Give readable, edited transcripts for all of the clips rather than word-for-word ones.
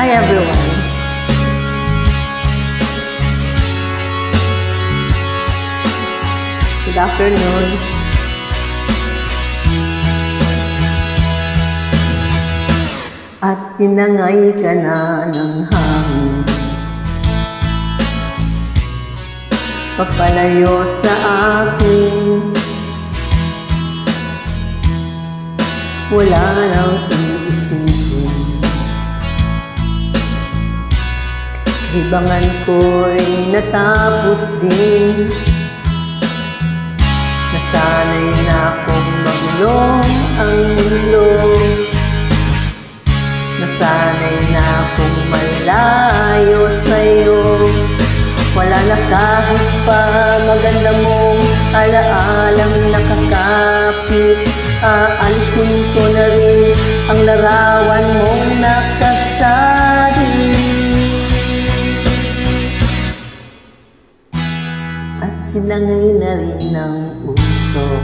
Hi everyone! Good afternoon! At pinangay ka na ng hangin, papalayo sa akin. Wala nang iisipin, hibangan ko'y natapos din. Nasanay na akong magulong ang mundo, nasanay na akong malayo sa'yo. Wala na kahit pa maganda mong alaalang nakakapit. Aalisin ko na rin ang larawan mong nakasari. At pinangay na rin ng usok,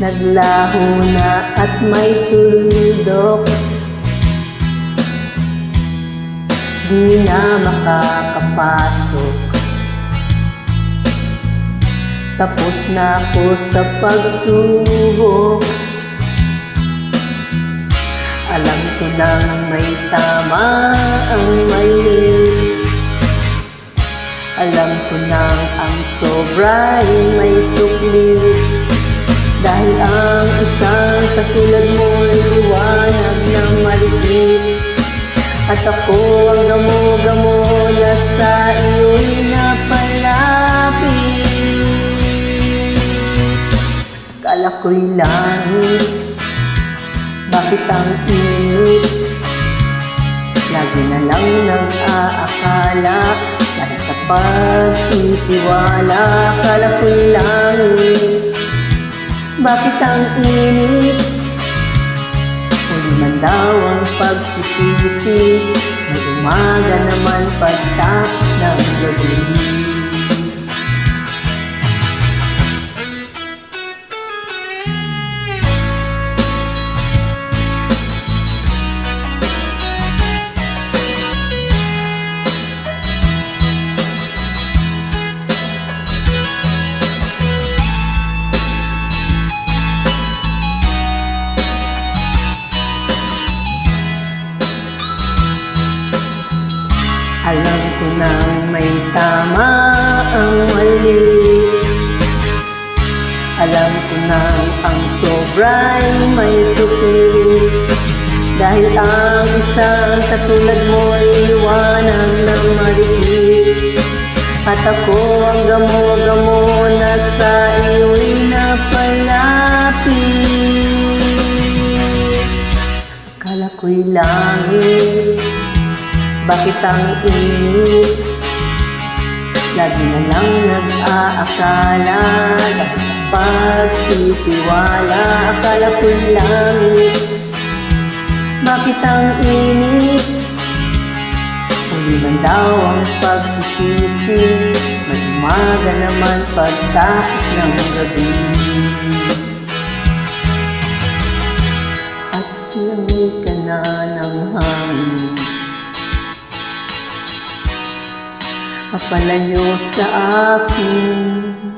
naglaho na at may tuldok. Di na makakapasok, tapos na ako sa pagsubok. Alam ko nang may tama ang mali, alam ko nang ang sobra'y may sukli. Dahil ang isang katulad mo'y liwanag ng malikit, at ako ang gamo-gamo na sa iyo'y napalapit. Akala ko'y langit, bakit ang init? Lagi na lang nang aakala, dahil sa pagtitiwala. Akala ko'y langit, bakit ang init? Huli man daw ang pagsisisi, may umaga naman pagtapos ng gabi. Alam ko nang may tama ang mali, alam ko nang ang sobra'y may sukli. Dahil ang isang katulad mo'y liwanag ng malikit, at ako ang gamo-gamo na sa iyo'y napalapit. Akala ko'y langit, bakit ang init? Lagi na lang nag-aakala, dahil sa pagtitiwala. Akala ko'y langit, bakit ang init? Huli man daw ang pagsisisi, may umaga naman pagtapos ng gabi. At pinangay ka na ng hangin, papalayo sa akin.